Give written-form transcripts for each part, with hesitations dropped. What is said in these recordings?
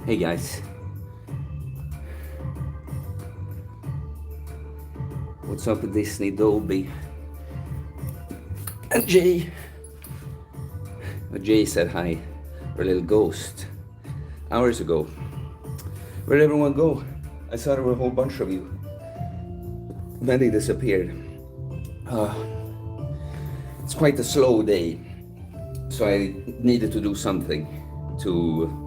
Hey guys, what's up with Disney, Dolby, and Jay? Jay said hi, or a little ghost, hours ago. Where'd everyone go? I saw there were a whole bunch of you. Then they disappeared. Uh, it's quite a slow day, so I needed to do something to,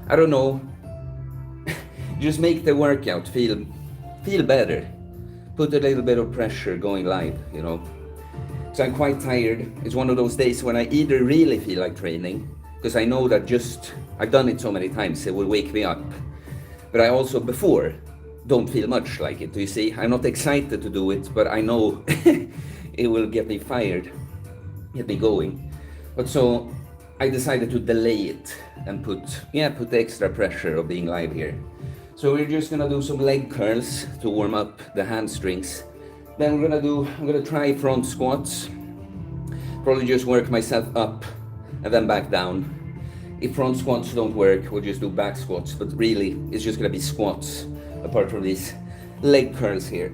I don't know, just make the workout feel better. Put a little bit of pressure going live, you know. So I'm quite tired. It's one of those days when I either really feel like training, because I know that I've done it so many times, it will wake me up. But I also, before, don't feel much like it. Do you see? I'm not excited to do it, but I know it will get me fired, get me going. But so I decided to delay it and put the extra pressure of being live here. So we're just gonna do some leg curls to warm up the hamstrings. Then I'm gonna try front squats. Probably just work myself up and then back down. If front squats don't work, we'll just do back squats, but really it's just gonna be squats apart from these leg curls here.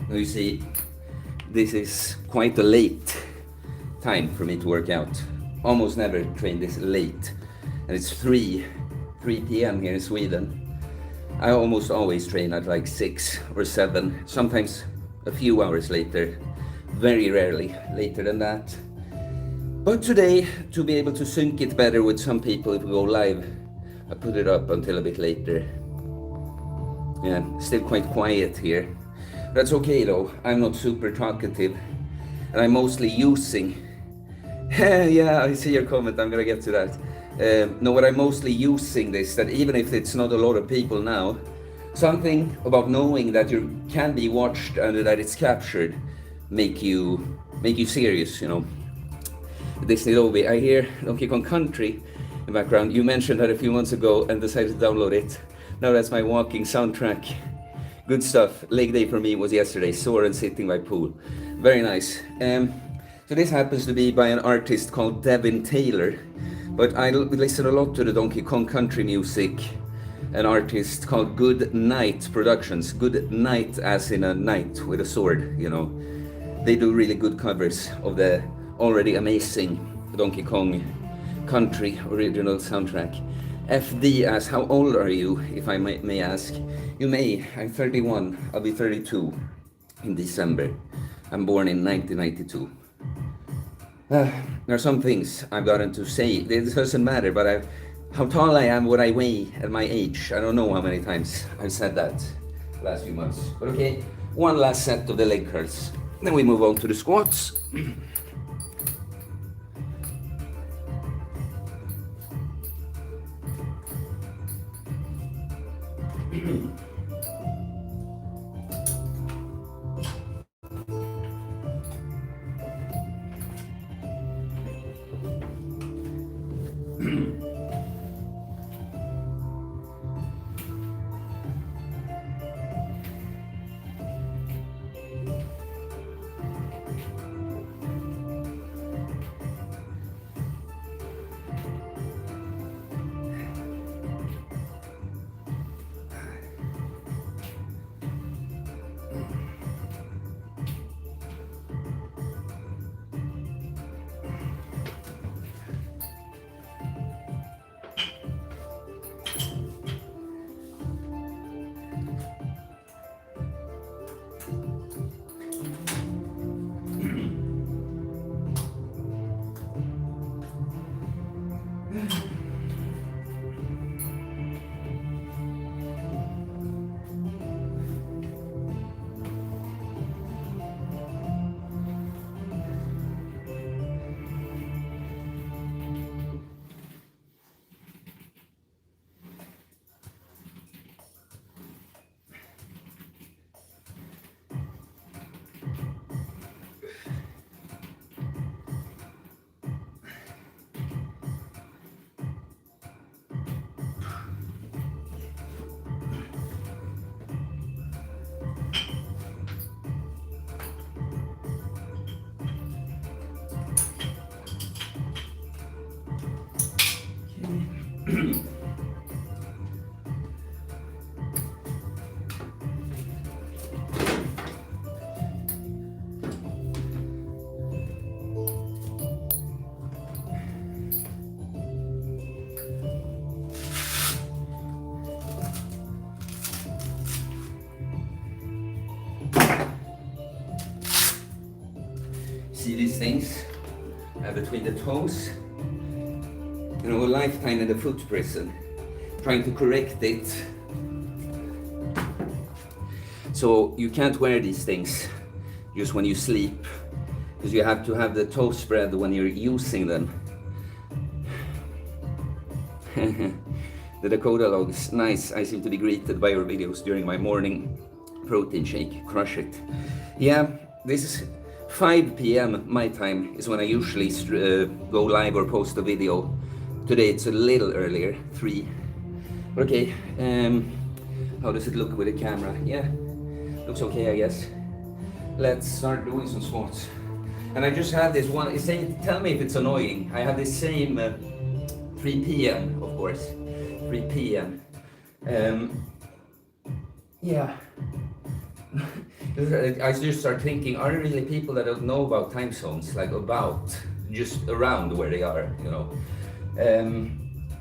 Now you see, this is quite a late time for me to work out. Almost never train this late. And it's 3 p.m. here in Sweden. I almost always train at like 6 or 7, sometimes a few hours later. Very rarely later than that. But today, to be able to sync it better with some people if we go live, I put it up until a bit later. Yeah, still quite quiet here. That's okay though, I'm not super talkative. And I'm mostly using... yeah, I see your comment, I'm gonna get to that. No, what I'm mostly using this, that even if it's not a lot of people now, something about knowing that you can be watched and that it's captured make you serious, you know. Disney Lobby, I hear Donkey Kong Country in the background. You mentioned that a few months ago and decided to download it. Now that's my walking soundtrack. Good stuff. Leg day for me was yesterday. Soren sitting by pool. Very nice. So this happens to be by an artist called Devin Taylor. But I listen a lot to the Donkey Kong Country music. An artist called Good Night Productions. Good Night as in a knight with a sword, you know. They do really good covers of the already amazing Donkey Kong Country original soundtrack. FD asks, how old are you, if I may ask? You may. I'm 31. I'll be 32 in December. I'm born in 1992. There are some things I've gotten to say. It doesn't matter, but how tall I am, what I weigh at my age. I don't know how many times I've said that the last few months. But okay, one last set of the leg curls. Then we move on to the squats. See these things between the toes? You know, a lifetime in the foot prison, trying to correct it. So you can't wear these things just when you sleep, because you have to have the toe spread when you're using them. The Dakota logs, nice. I seem to be greeted by your videos during my morning protein shake. Crush it. Yeah, this is 5 p.m. my time is when I usually go live or post a video. Today it's a little earlier, 3. But okay, how does it look with the camera? Yeah, looks okay, I guess. Let's start doing some squats. And I just had this one, tell me if it's annoying. I have this same 3 p.m. of course, 3 p.m. Yeah. I just start thinking, are there really people that don't know about time zones, like about, just around where they are, you know?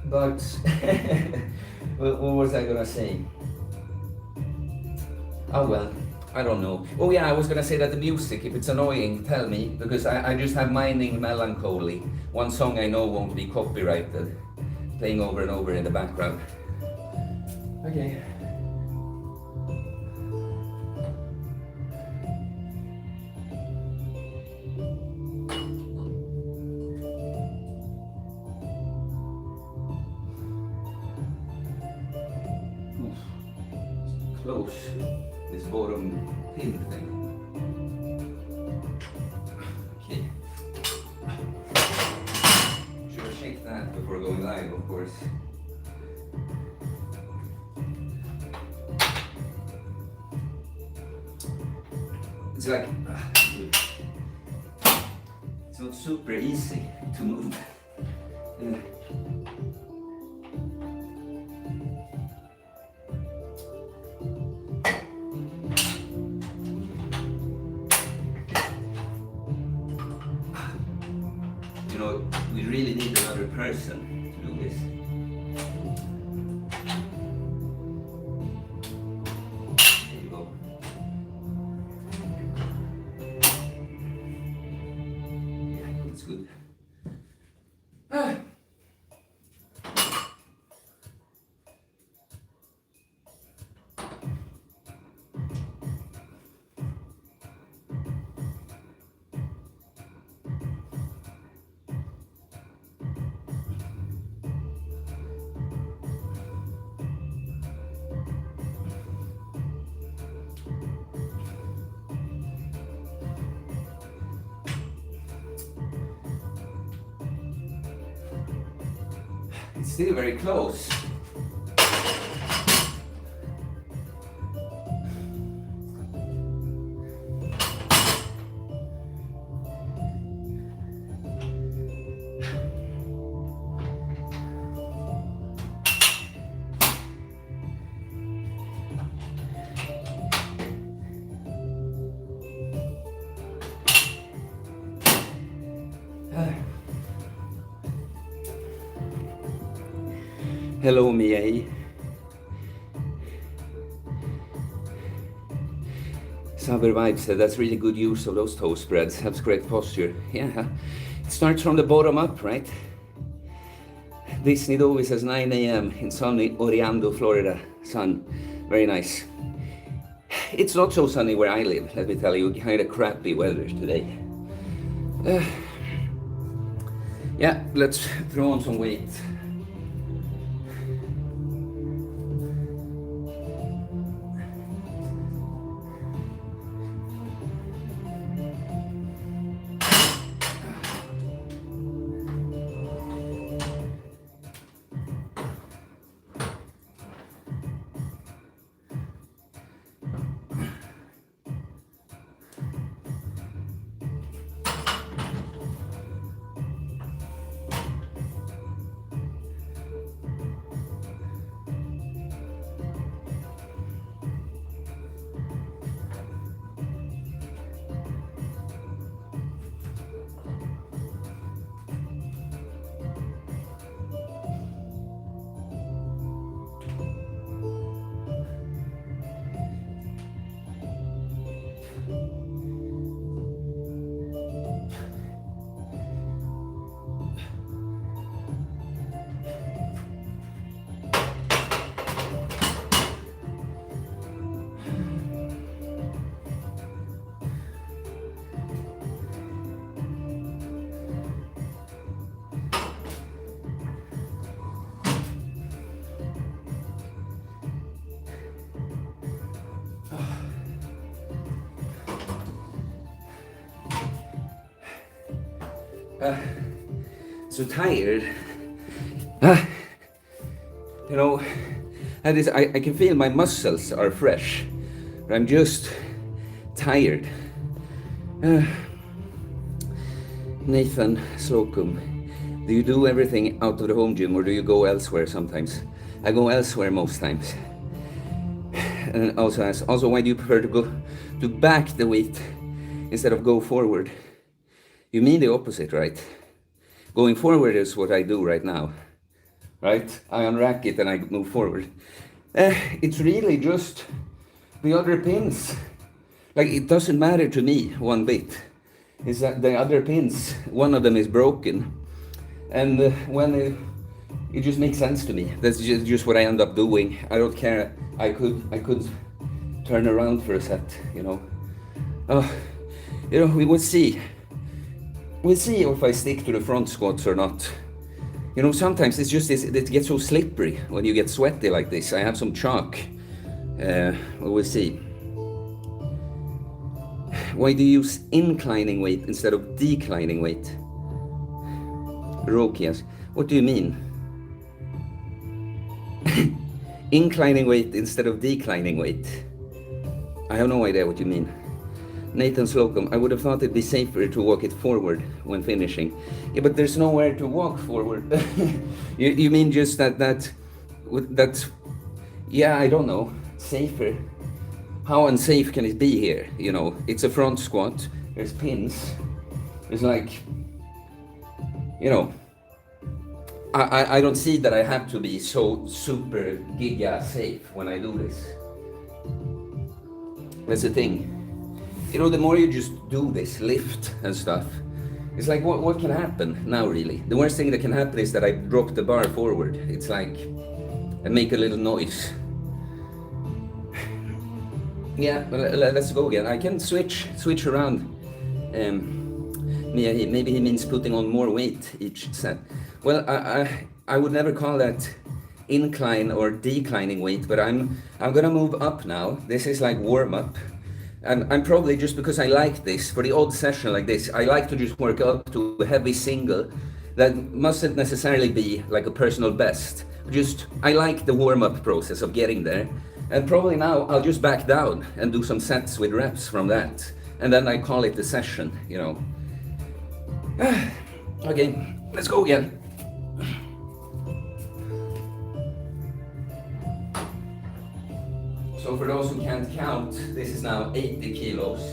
But what was I gonna say? Oh well, I don't know. Oh yeah, I was gonna say that the music, if it's annoying, tell me, because I just have Mining Melancholy, one song I know won't be copyrighted, playing over and over in the background. Okay. Close this bottom pin thing. Okay. Should have checked that before going live, of course. It's like it's not super easy to move. You know, we really need another person to do this. There you go. It's still very close. Hello, Mia. Saber Vibe said, that's really good use of those toe spreads. Helps correct posture. Yeah, it starts from the bottom up, right? Disney Dovey says 9 a.m. in sunny Orlando, Florida. Sun, very nice. It's not so sunny where I live, let me tell you. Kind of crappy weather today. Yeah, let's throw on some weight. So tired. You know, I can feel my muscles are fresh, but I'm just tired. Nathan Slocum, do you do everything out of the home gym or do you go elsewhere sometimes? I go elsewhere most times. And also asks, why do you prefer to back the weight instead of go forward? You mean the opposite, right? Going forward is what I do right now, right? I unrack it and I move forward. It's really just the other pins. Like, it doesn't matter to me one bit. It's that the other pins, one of them is broken. And when it just makes sense to me. That's just what I end up doing. I don't care. I could turn around for a set, you know. We will see. We'll see if I stick to the front squats or not. You know, sometimes it's just it gets so slippery when you get sweaty like this. I have some chalk. We'll see. Why do you use inclining weight instead of declining weight? Rokias, what do you mean? Inclining weight instead of declining weight. I have no idea what you mean. Nathan Slocum, I would have thought it'd be safer to walk it forward when finishing. Yeah, but there's nowhere to walk forward. you mean just that, yeah, I don't know, safer. How unsafe can it be here? You know, it's a front squat, there's pins, it's like, you know, I don't see that I have to be so super giga safe when I do this. That's the thing. You know, the more you just do this, lift and stuff, it's like, what can happen now, really? The worst thing that can happen is that I drop the bar forward. It's like, I make a little noise. Yeah, let's go again. I can switch around. Maybe he means putting on more weight each set. Well, I would never call that incline or declining weight, but I'm gonna move up now. This is like warm up. I'm probably, just because I like this, for the odd session like this, I like to just work up to a heavy single, That mustn't necessarily be like a personal best. Just, I like the warm-up process of getting there. And probably now I'll just back down and do some sets with reps from that. And then I call it the session, you know. Okay, let's go again. So for those who can't count, this is now 80 kilos.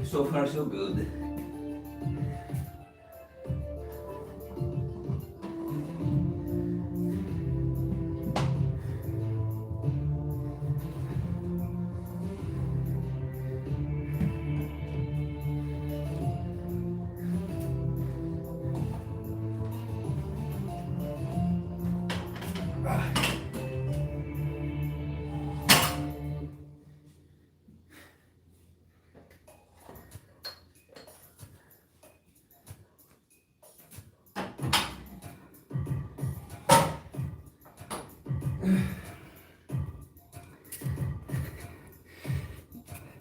So far, so good.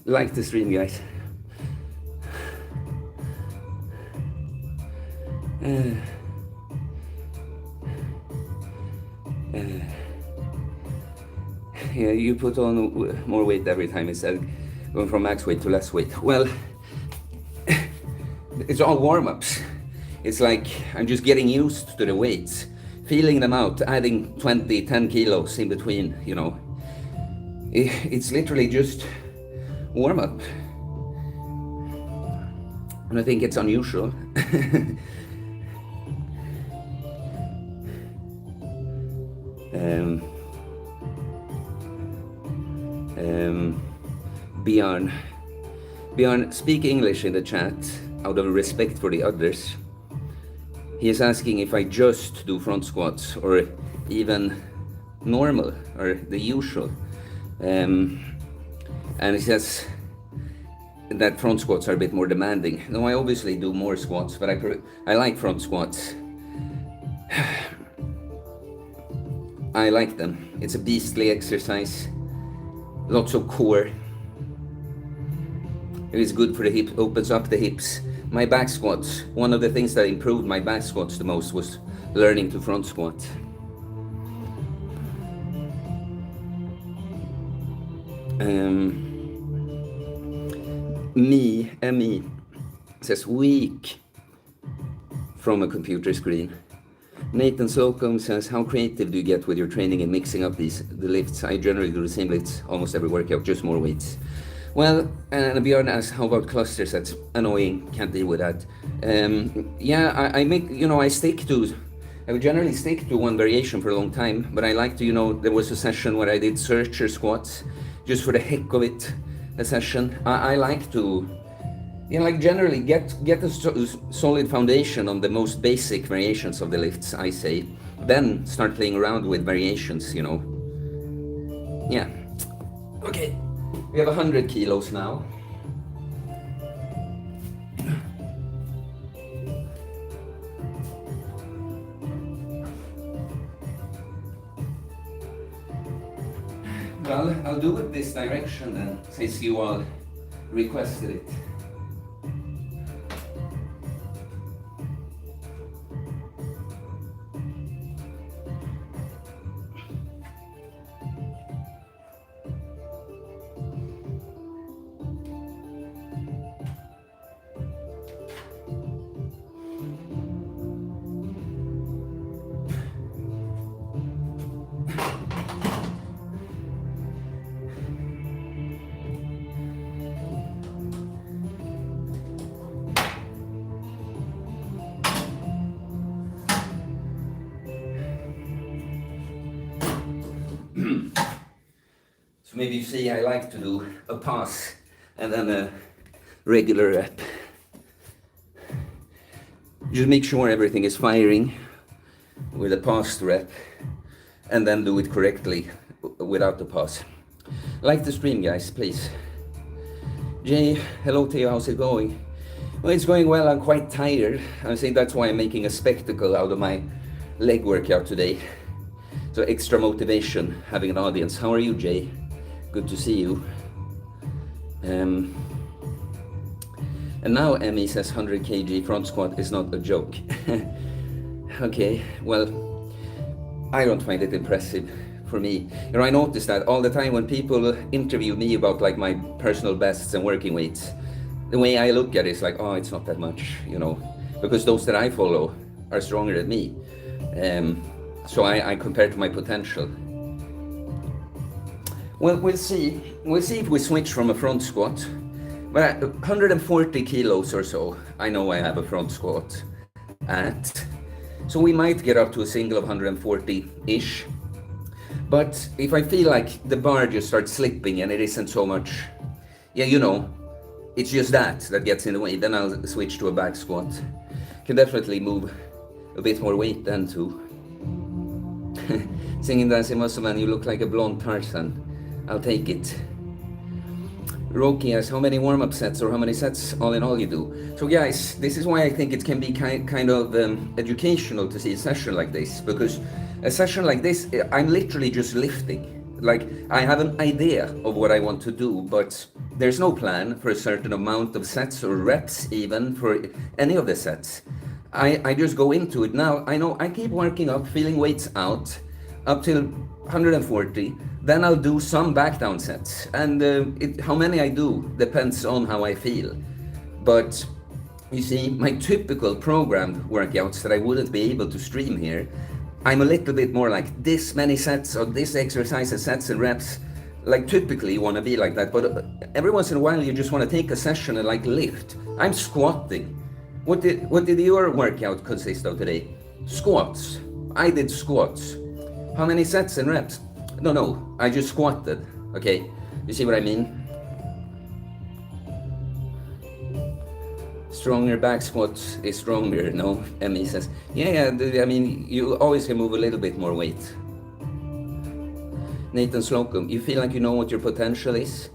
Like the stream, guys. Yeah, you put on more weight every time instead going from max weight to less weight. Well, it's all warm-ups. It's like I'm just getting used to the weights, feeling them out, adding 20, 10 kilos in between, you know. It's literally just warm-up. And I think it's unusual. Bjorn, speak English in the chat out of respect for the others. He is asking if I just do front squats or even normal or the usual. And he says that front squats are a bit more demanding. No, I obviously do more squats, but I like front squats. I like them. It's a beastly exercise. Lots of core. It is good for the hip, opens up the hips. My back squats, one of the things that improved my back squats the most was learning to front squat. Me says weak from a computer screen. Nathan Slocum says, how creative do you get with your training and mixing up the lifts? I generally do the same lifts almost every workout, just more weights. Well, and Björn asks, how about cluster sets? Annoying, can't deal with that. Yeah, I make, you know, I would generally stick to one variation for a long time, but I like to, you know, there was a session where I did searcher squats, just for the heck of it, a session. I like to, you know, like generally get a solid foundation on the most basic variations of the lifts, I say. Then start playing around with variations, you know. Yeah. Okay. We have 100 kilos now. Well, I'll do it this direction then, since you all requested it. So maybe you see I like to do a pass and then a regular rep. Just make sure everything is firing with a paused rep, and then do it correctly without the pause. Like the stream, guys, please. Jay, hello Theo, how's it going? Well, it's going well. I'm quite tired. I think that's why I'm making a spectacle out of my leg workout today. So extra motivation having an audience. How are you, Jay? Good to see you. And now Emmy says 100 kg front squat is not a joke. Okay, well, I don't find it impressive for me. You know, I notice that all the time when people interview me about like my personal bests and working weights, the way I look at it is like, oh, it's not that much, you know, because those that I follow are stronger than me. So I compare to my potential. Well, we'll see. We'll see if we switch from a front squat. But at 140 kilos or so, I know I have a front squat at. So we might get up to a single of 140-ish. But if I feel like the bar just starts slipping and it isn't so much, yeah, you know, it's just that gets in the way, then I'll switch to a back squat. Can definitely move a bit more weight then too. Singing Dancing Muscle Man, you look like a blonde Tarzan. I'll take it. Roki asks, how many warm-up sets or how many sets all in all you do? So guys, this is why I think it can be kind of educational to see a session like this, because a session like this, I'm literally just lifting. Like, I have an idea of what I want to do, but there's no plan for a certain amount of sets or reps even for any of the sets. I just go into it now. I know I keep working up, feeling weights out up till 140. Then I'll do some back down sets. And how many I do depends on how I feel. But you see, my typical programmed workouts that I wouldn't be able to stream here, I'm a little bit more like this many sets or this exercise and sets and reps. Like typically you want to be like that, but every once in a while you just want to take a session and like lift. I'm squatting. What did your workout consist of today? Squats. I did squats. How many sets and reps? No, I just squatted. Okay, you see what I mean? Stronger back squat is stronger, no? Emmy says, yeah, I mean, you always can move a little bit more weight. Nathan Slocum, you feel like you know what your potential is?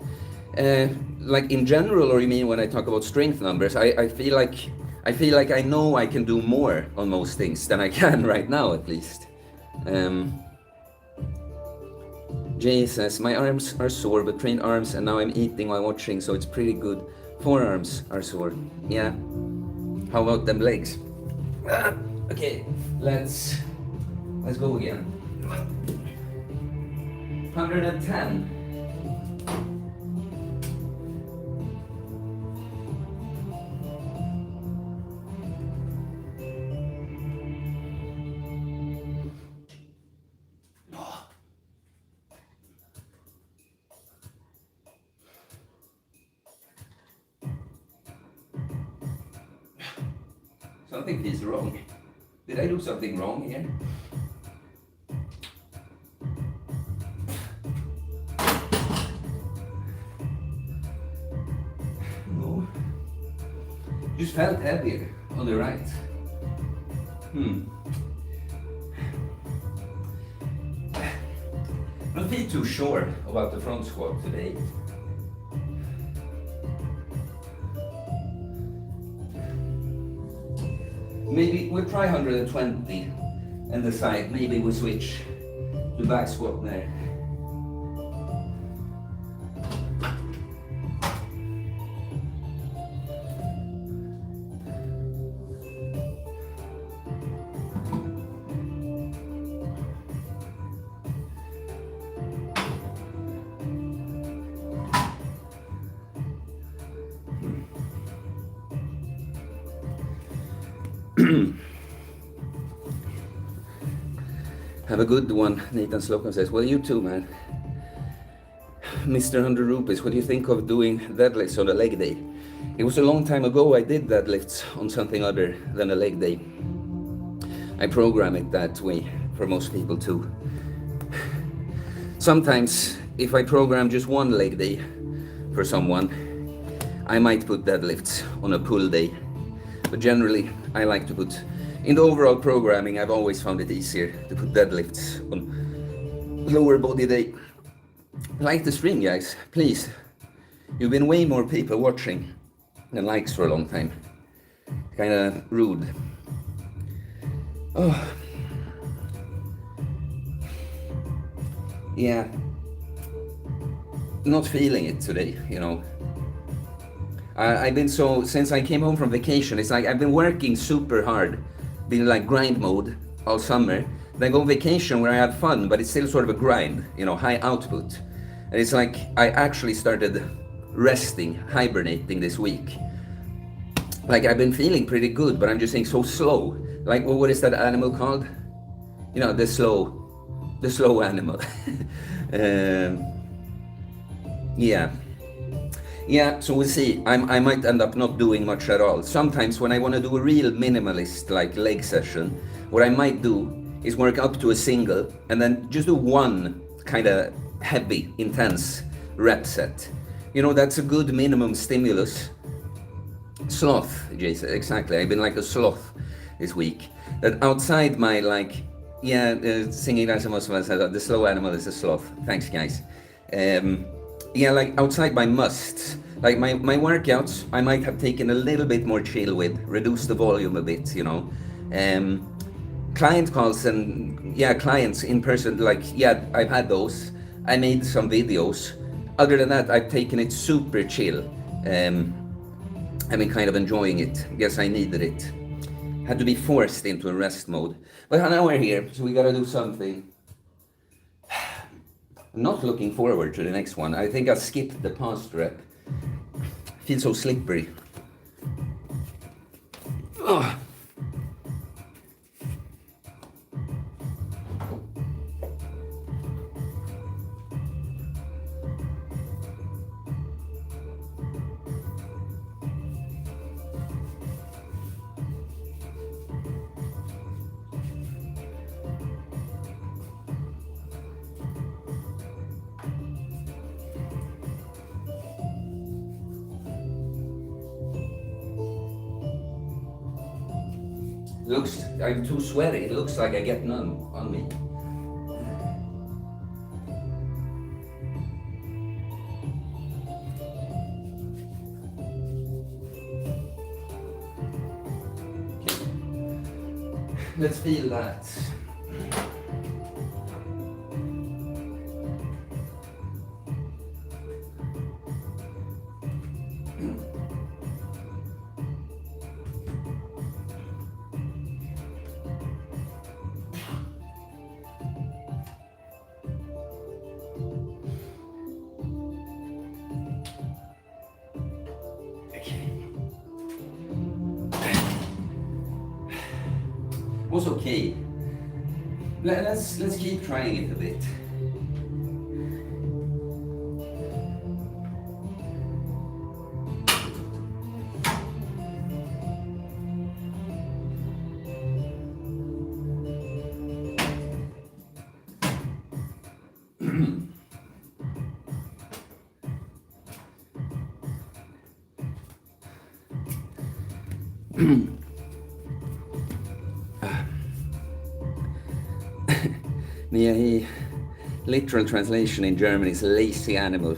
Like in general, or you mean when I talk about strength numbers? I feel like I know I can do more on most things than I can right now, at least. Jay says, my arms are sore, but trained arms, and now I'm eating while watching, so it's pretty good. Forearms are sore. Yeah. How about them legs? Okay, let's go again. 110. Something feels wrong. Did I do something wrong here? No. Just felt heavier on the right. I don't feel too sure about the front squat today. Maybe we'll try 120 and decide, maybe we switch to back squat there. Have a good one, Nathan Slocum says. Well, you too, man. Mr. 100 rupees, what do you think of doing deadlifts on a leg day? It was a long time ago I did deadlifts on something other than a leg day. I program it that way for most people too. Sometimes, if I program just one leg day for someone, I might put deadlifts on a pull day. But generally, I like to put, in the overall programming, I've always found it easier to put deadlifts on lower body day. Like the stream, guys, please. You've been way more people watching than likes for a long time. Kind of rude. Oh. Yeah. Not feeling it today, you know. I've been so, since I came home from vacation, it's like I've been working super hard, been like grind mode all summer. Then go on vacation where I have fun, but it's still sort of a grind, you know, high output. And it's like I actually started resting, hibernating this week. Like I've been feeling pretty good, but I'm just saying so slow. Like, well, what is that animal called? You know, the slow animal. Yeah. Yeah, so we'll see. I might end up not doing much at all. Sometimes when I want to do a real minimalist like leg session, what I might do is work up to a single and then just do one kind of heavy, intense rep set. You know, that's a good minimum stimulus. Sloth, Jason, exactly. I've been like a sloth this week. That outside my like, singing the slow animal is a sloth. Thanks, guys. Yeah, like outside my musts, like my workouts, I might have taken a little bit more chill with, reduce the volume a bit, you know. Client calls and clients in person, like, I've had those. I made some videos. Other than that, I've taken it super chill. I've been kind of enjoying it. Guess I needed it. Had to be forced into a rest mode. But now we're here, so we gotta do something. I'm not looking forward to the next one. I think I'll skip the past rep. Feels so slippery. Ugh. I'm too sweaty. It looks like I get none on me. Okay. Let's feel that. Was okay. Let's keep trying it a bit. Yeah, literal translation in German is lazy animal.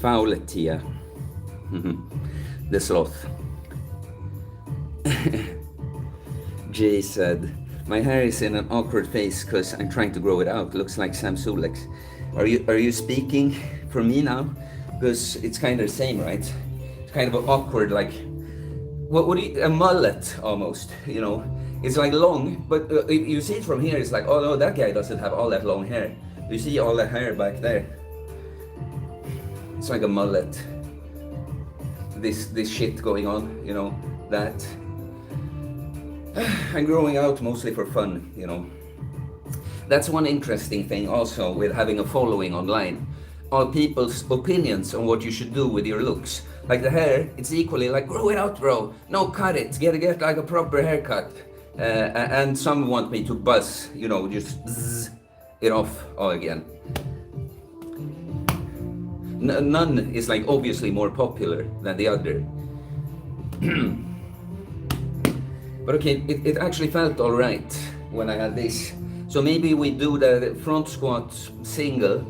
Faule Tier. The sloth. Jay said, my hair is in an awkward phase because I'm trying to grow it out. Looks like Sam Sulex. Are you speaking for me now? Because it's kind of the same, right? It's kind of awkward, like a mullet almost, you know. It's like long, but you see it from here, it's like, oh no, that guy doesn't have all that long hair. You see all the hair back there. It's like a mullet. This shit going on, you know, that. I'm growing out mostly for fun, you know. That's one interesting thing also with having a following online. All people's opinions on what you should do with your looks. Like the hair, it's equally like, grow it out, bro. No, cut it. Get like a proper haircut. And some want me to buzz, you know, just zzz it off all again. None is like obviously more popular than the other. But okay, it actually felt all right when I had this. So maybe we do the front squat single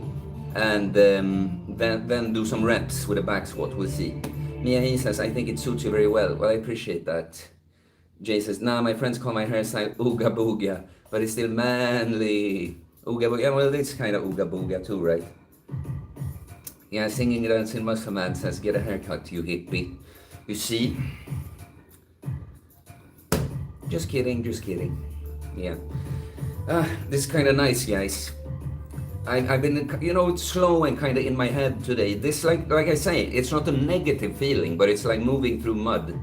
and then do some reps with a back squat. We'll see. Mia he says, I think it suits you very well. Well, I appreciate that. Jay says, nah, my friends call my hairstyle Ooga Booga, but it's still manly. Ooga Booga, well, it's kind of Ooga Booga too, right? Yeah, singing dancing muscle man says, get a haircut, you hippie. You see? Just kidding, just kidding. Yeah. This is kind of nice, guys. I've been, you know, it's slow and kind of in my head today. This, like I say, it's not a negative feeling, but it's like moving through mud.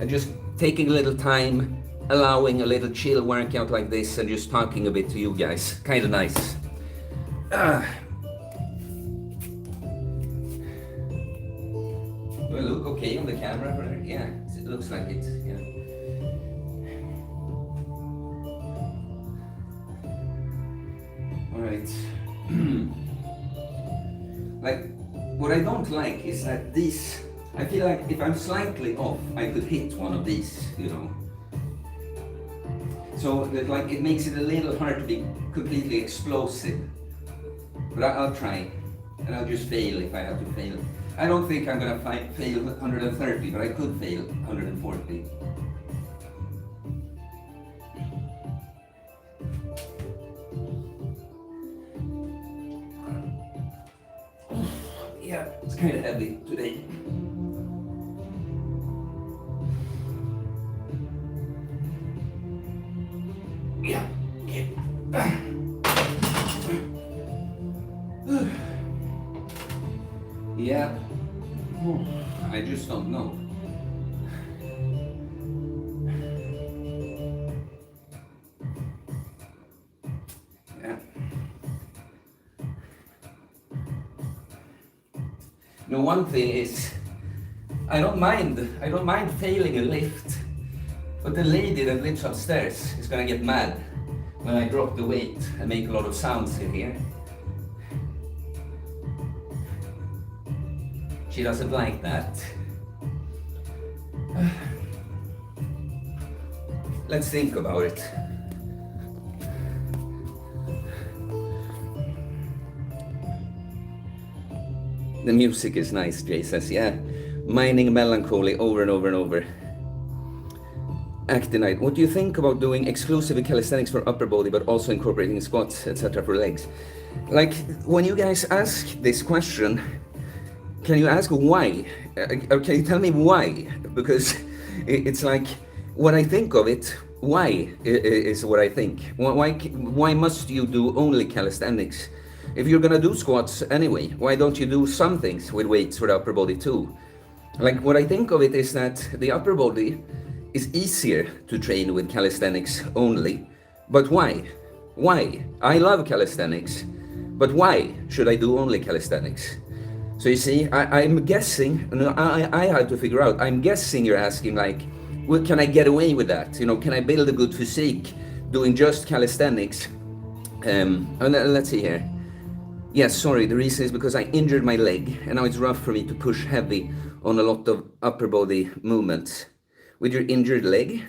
And just taking a little time, allowing a little chill workout like this, and just talking a bit to you guys. Kind of nice. Do I look okay on the camera, brother? Yeah, it looks like it, yeah. Alright. Like, what I don't like is that these, I feel like if I'm slightly off, I could hit one of these, you know. So that, like, it makes it a little hard to be completely explosive. But I'll try, and I'll just fail if I have to fail. I don't think I'm gonna fail 130, but I could fail 140. Yeah, it's kind of heavy today. Yeah, okay. Yeah, I just don't know. Yeah. You know, one thing is, I don't mind failing a lift, but the lady that lives upstairs is gonna get mad when I drop the weight and make a lot of sounds in here. She doesn't like that. Let's think about it. The music is nice, Jay says, yeah. Mining melancholy over and over and over. Actinite, what do you think about doing exclusive calisthenics for upper body, but also incorporating squats, etc. for legs? Like, when you guys ask this question, can you ask why? Or can you tell me why? Because it's like, what I think of it, why is what I think. Why must you do only calisthenics? If you're gonna do squats anyway, why don't you do some things with weights for the upper body too? Like, what I think of it is that the upper body is easier to train with calisthenics only. But why? Why? I love calisthenics, but why should I do only calisthenics? So you see, I'm guessing, I had to figure out, I'm guessing you're asking like, well, can I get away with that? You know, can I build a good physique doing just calisthenics? Let's see here. Yes, sorry, the reason is because I injured my leg and now it's rough for me to push heavy on a lot of upper body movements. With your injured leg?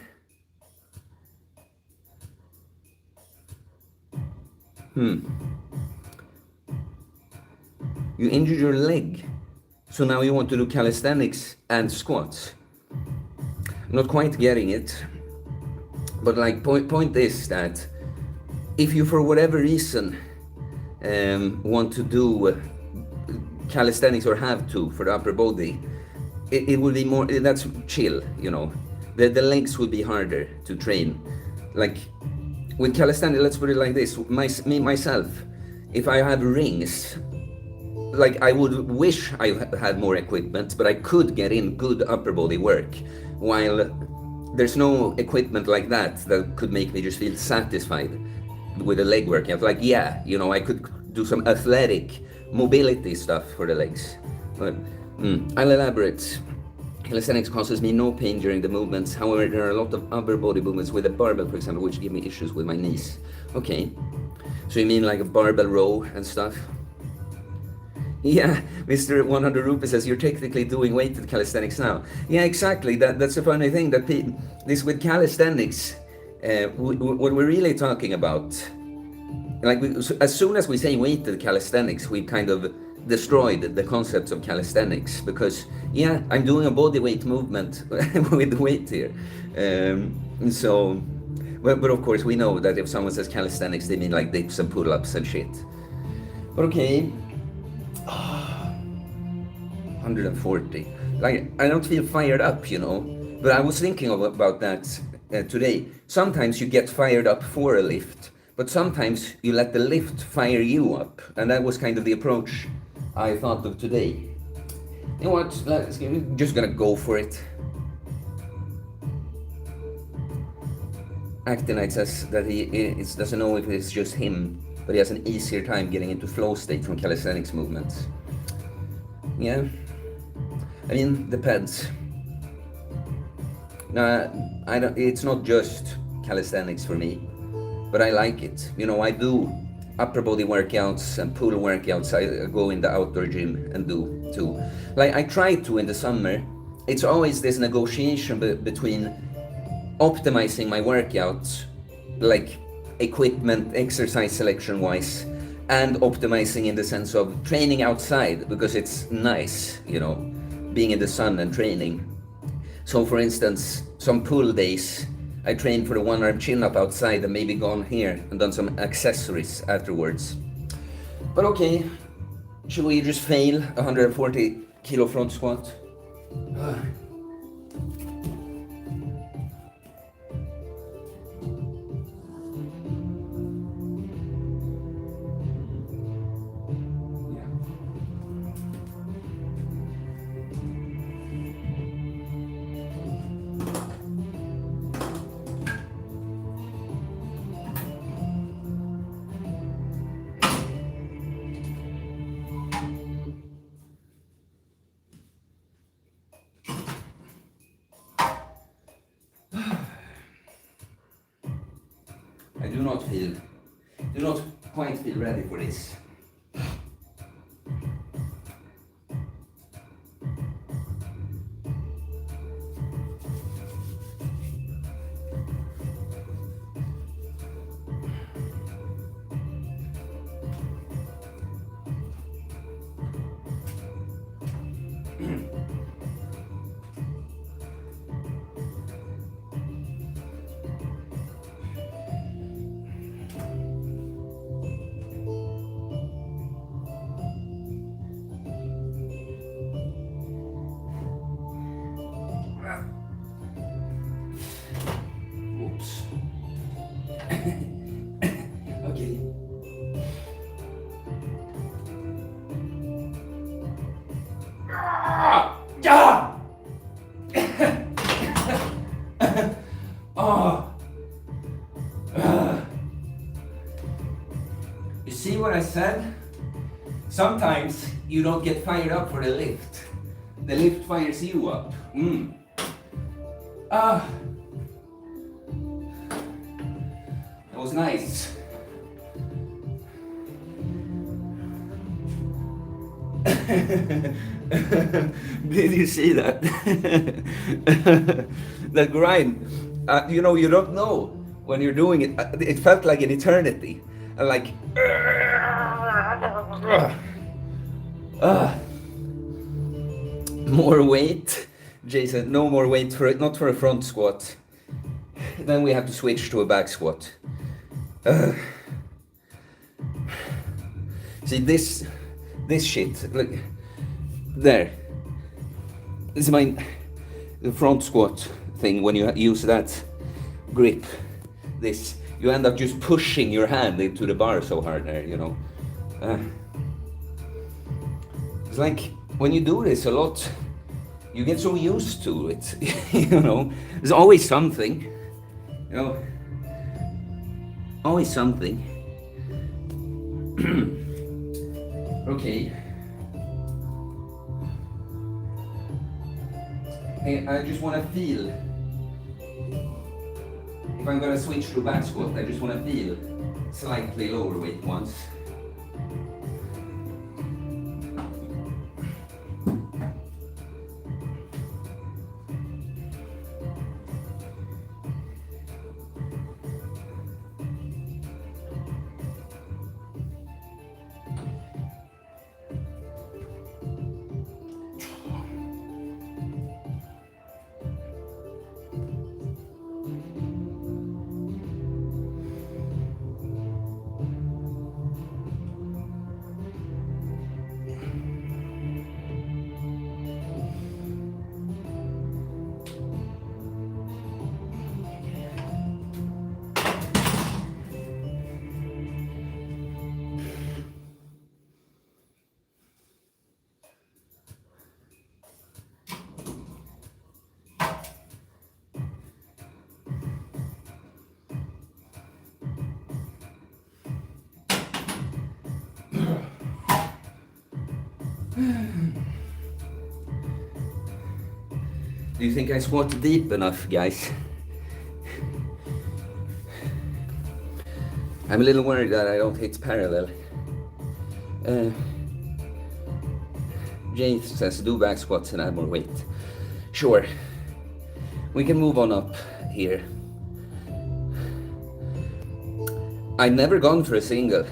You injured your leg, so now you want to do calisthenics and squats. I'm not quite getting it, but like point is that if you for whatever reason want to do calisthenics or have to for the upper body, it will be more, that's chill, you know. The legs will be harder to train. Like with calisthenics, let's put it like this, myself, if I had rings, like I would wish I had more equipment, but I could get in good upper body work, while there's no equipment like that could make me just feel satisfied with the leg workout. Like, yeah, you know, I could do some athletic mobility stuff for the legs. But I'll elaborate. Calisthenics causes me no pain during the movements. However, there are a lot of upper body movements with a barbell, for example, which give me issues with my knees. Okay, so you mean like a barbell row and stuff? Yeah, Mr. 100 Rupees says you're technically doing weighted calisthenics now. Yeah, exactly. That's a funny thing that this with calisthenics, what we're really talking about, like as soon as we say weighted calisthenics, we kind of destroyed the concepts of calisthenics because yeah, I'm doing a body weight movement with weight here. So, but of course we know that if someone says calisthenics, they mean like dips and pull-ups and shit. But okay. 140. Like, I don't feel fired up, you know. But I was thinking about that today. Sometimes you get fired up for a lift, but sometimes you let the lift fire you up. And that was kind of the approach I thought of today. You know what? I'm just gonna go for it. Actinite says that he doesn't know if it's just him, but he has an easier time getting into flow state from calisthenics movements. Yeah. I mean, depends. It's not just calisthenics for me, but I like it. You know, I do upper body workouts and pull workouts. I go in the outdoor gym and do too. Like I try to in the summer. It's always this negotiation between optimizing my workouts, like equipment, exercise selection wise, and optimizing in the sense of training outside because it's nice, you know, being in the sun and training. So for instance, some pull days, I trained for the one arm chin up outside and maybe gone here and done some accessories afterwards. But okay, should we just fail 140 kilo front squat? I do not quite feel ready for this. Okay. You see what I said? Sometimes you don't get fired up for the lift. The lift fires you up. That was nice. Did you see that? That grind. You know, you don't know when you're doing it. It felt like an eternity. And like, more weight. Jason, no more weight for it, not for a front squat. Then we have to switch to a back squat. See this shit. Look there. This is the front squat thing. When you use that grip, you end up just pushing your hand into the bar so hard there. You know. It's like when you do this a lot, you get so used to it. You know, there's always something. You know, always something. Okay. Hey, I just want to feel. If I'm gonna switch to back squat, I just want to feel slightly lower weight once. Do you think I squat deep enough, guys? I'm a little worried that I don't hit parallel. Jay says, do back squats and add more weight. Sure. We can move on up here. I've never gone for a single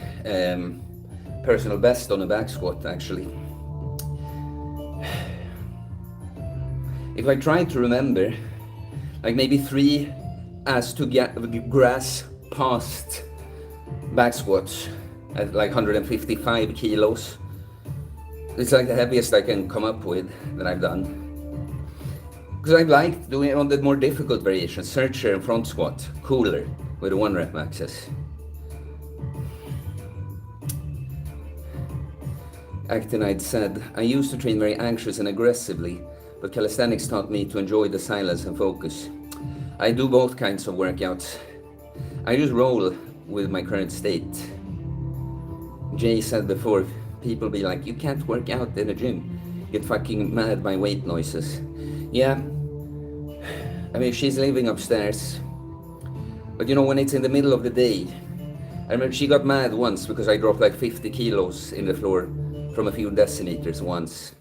personal best on a back squat, actually. If I try to remember, like maybe 3 as to grass past back squats at like 155 kilos. It's like the heaviest I can come up with that I've done. Because I like doing it on the more difficult variations, searcher and front squat, cooler with a 1 rep maxes. Actinide said, I used to train very anxious and aggressively, but calisthenics taught me to enjoy the silence and focus. I do both kinds of workouts. I just roll with my current state. Jay said before, people be like, you can't work out in a gym. Get fucking mad by weight noises. Yeah, I mean, she's living upstairs. But you know, when it's in the middle of the day, I remember she got mad once because I dropped like 50 kilos in the floor from a few decimeters once.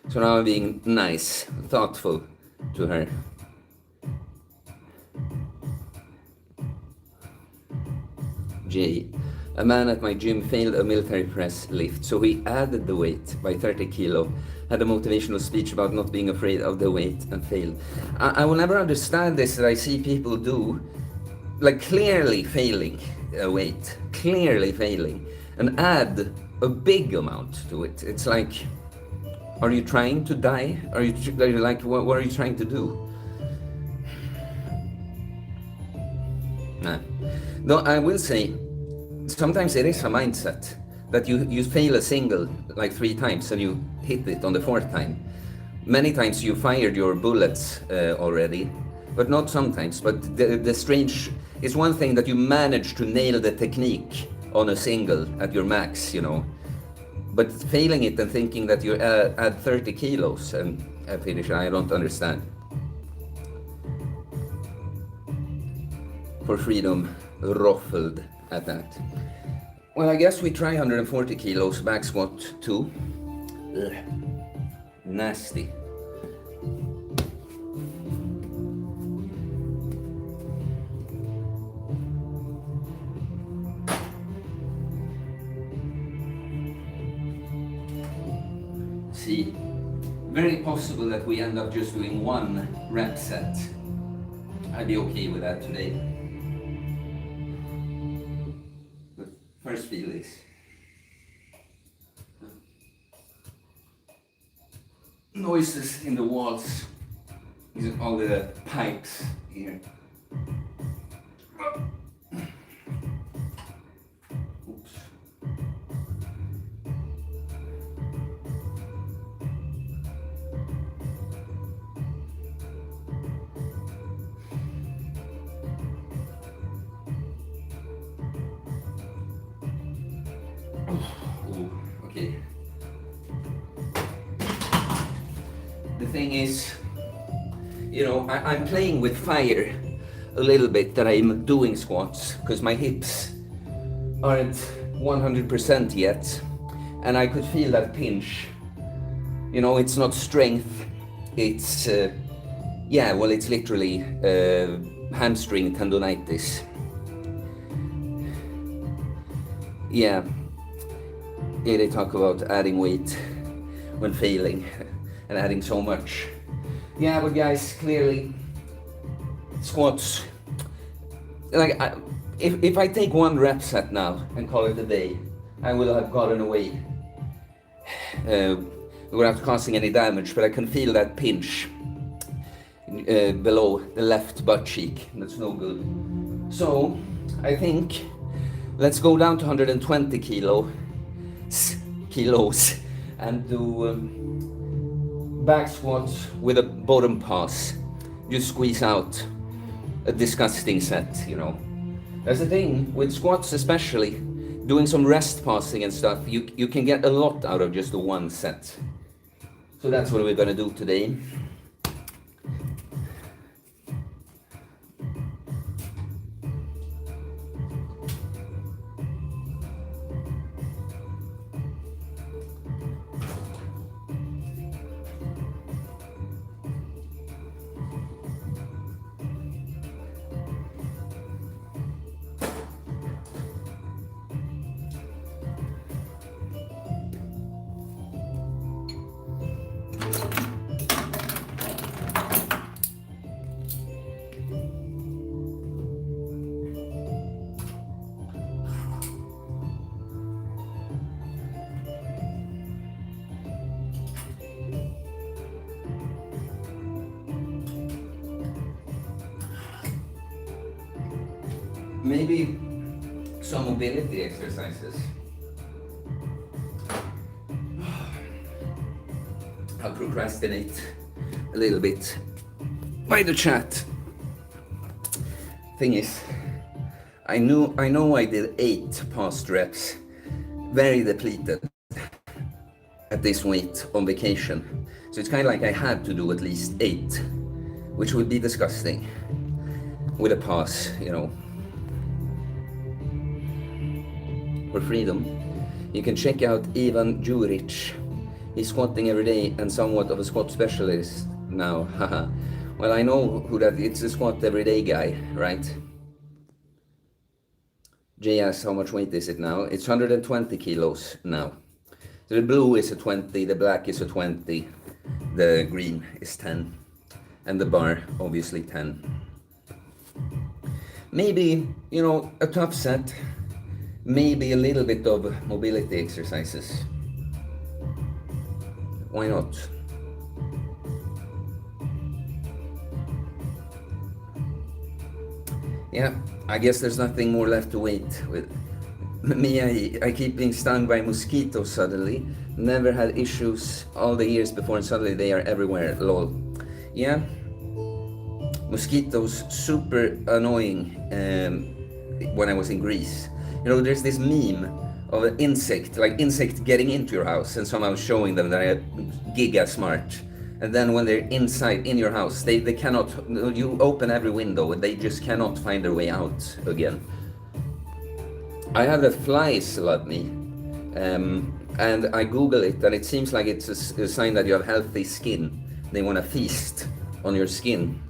So now I'm being nice, thoughtful to her. Jay, a man at my gym failed a military press lift, so he added the weight by 30 kilo, had a motivational speech about not being afraid of the weight and failed. I will never understand this, that I see people do, like clearly failing a weight, clearly failing, and add a big amount to it. It's like, are you trying to die? Are you like, what are you trying to do? Nah. No, I will say, sometimes it is a mindset that you fail a single like 3 times and you hit it on the 4th time. Many times you fired your bullets already, but not sometimes. But the strange is one thing that you manage to nail the technique on a single at your max, you know. But failing it and thinking that you add 30 kilos and finish, I don't understand. For freedom, ruffled at that. Well, I guess we try 140 kilos back squat too. Ugh. Nasty. See, very possible that we end up just doing 1 rep set. I'd be okay with that today. But first feel this. Noises in the walls. These are all the pipes here. Oops. Oh, okay. The thing is, you know, I'm playing with fire a little bit that I'm doing squats because my hips aren't 100% yet, and I could feel that pinch. You know, it's not strength, it's yeah, well, it's literally hamstring tendonitis. Yeah, they talk about adding weight when failing and adding so much. Yeah, but guys, clearly squats, like if I take 1 rep set now and call it a day, I will have gotten away without causing any damage, but I can feel that pinch below the left butt cheek. That's no good. So I think let's go down to 120 kilos and do back squats with a bottom pass. Just squeeze out a disgusting set, you know. That's the thing with squats especially. doing some rest passing and stuff, you can get a lot out of just the one set. So that's what we're gonna do today. Maybe some mobility exercises. I'll procrastinate a little bit by the chat. Thing is, I know I did 8 past reps, very depleted at this weight on vacation. So it's kind of like I had to do at least 8, which would be disgusting with a pass, you know. For freedom, you can check out Ivan Juric. He's squatting every day and somewhat of a squat specialist now. Haha. Well, I know who that is. It's a squat everyday guy, right? Jay asks how much weight is it now? It's 120 kilos now. So the blue is a 20, the black is a 20, the green is 10, and the bar obviously 10. Maybe, you know, a tough set, maybe a little bit of mobility exercises. Why not? Yeah, I guess there's nothing more left to wait with. Me, I keep being stung by mosquitoes suddenly. Never had issues all the years before and suddenly they are everywhere, lol. Yeah, mosquitoes, super annoying when I was in Greece. You know, there's this meme of an insect, like insect getting into your house and somehow showing them that they're giga smart. And then when they're inside in your house, they cannot, you open every window and they just cannot find their way out again. I have the flies love me, and I Google it and it seems like it's a sign that you have healthy skin. They want to feast on your skin.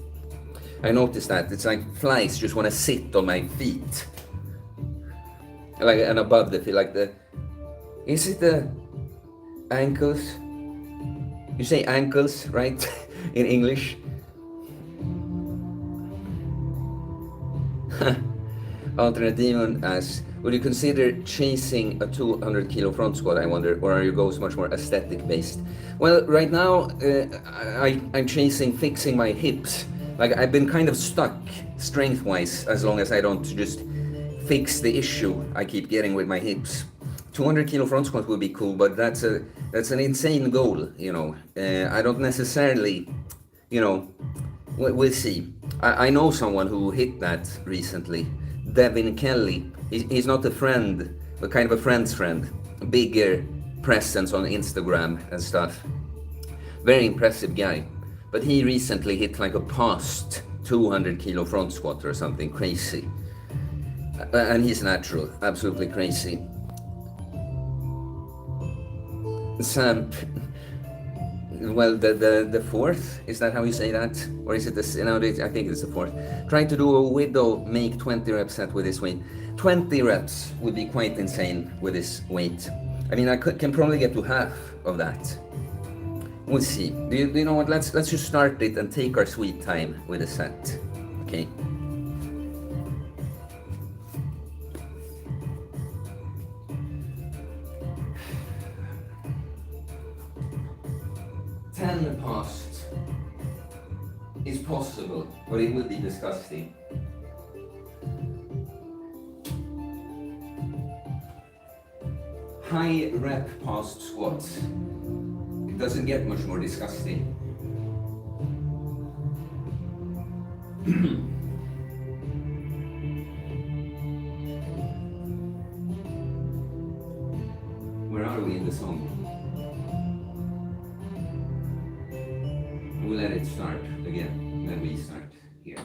I noticed that, it's like flies just want to sit on my feet. Like, and above the feet, like is it the ankles? You say ankles, right? In English. Alternate Demon asks, would you consider chasing a 200 kilo front squat, I wonder, or are your goals much more aesthetic based? Well, right now, I'm chasing fixing my hips. Like, I've been kind of stuck strength-wise as long as I don't just fix the issue I keep getting with my hips. 200 kilo front squat would be cool, but that's an insane goal, you know. I don't necessarily, you know, we'll see. I know someone who hit that recently, Devin Kelly. He's not a friend, but kind of a friend's friend. Bigger presence on Instagram and stuff. Very impressive guy. But he recently hit like a past 200 kilo front squat or something crazy. And he's natural, absolutely crazy. Sam, well, the fourth, is that how you say that? Or is it this, nowadays, I think it's the fourth. Trying to do a widow make 20 rep set with this weight. 20 reps would be quite insane with this weight. I mean, I can probably get to half of that. We'll see. Do you know what, let's just start it and take our sweet time with the set, okay? Past is possible, but it would be disgusting. High rep past squats. It doesn't get much more disgusting. in the song. We'll let it start again, then we start here.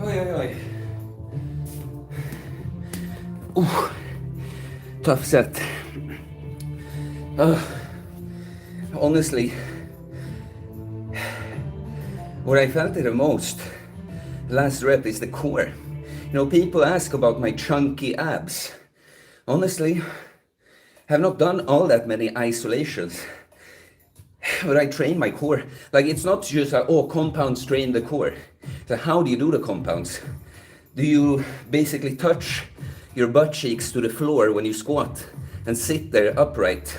Oj, oj, oj. Tough set. Honestly, what I felt it the most, last rep, is the core. You know, people ask about my chunky abs. Honestly, I have not done all that many isolations, but I train my core. Like, it's not just like, oh, compounds train the core. So how do you do the compounds? Do you basically touch your butt cheeks to the floor when you squat and sit there upright?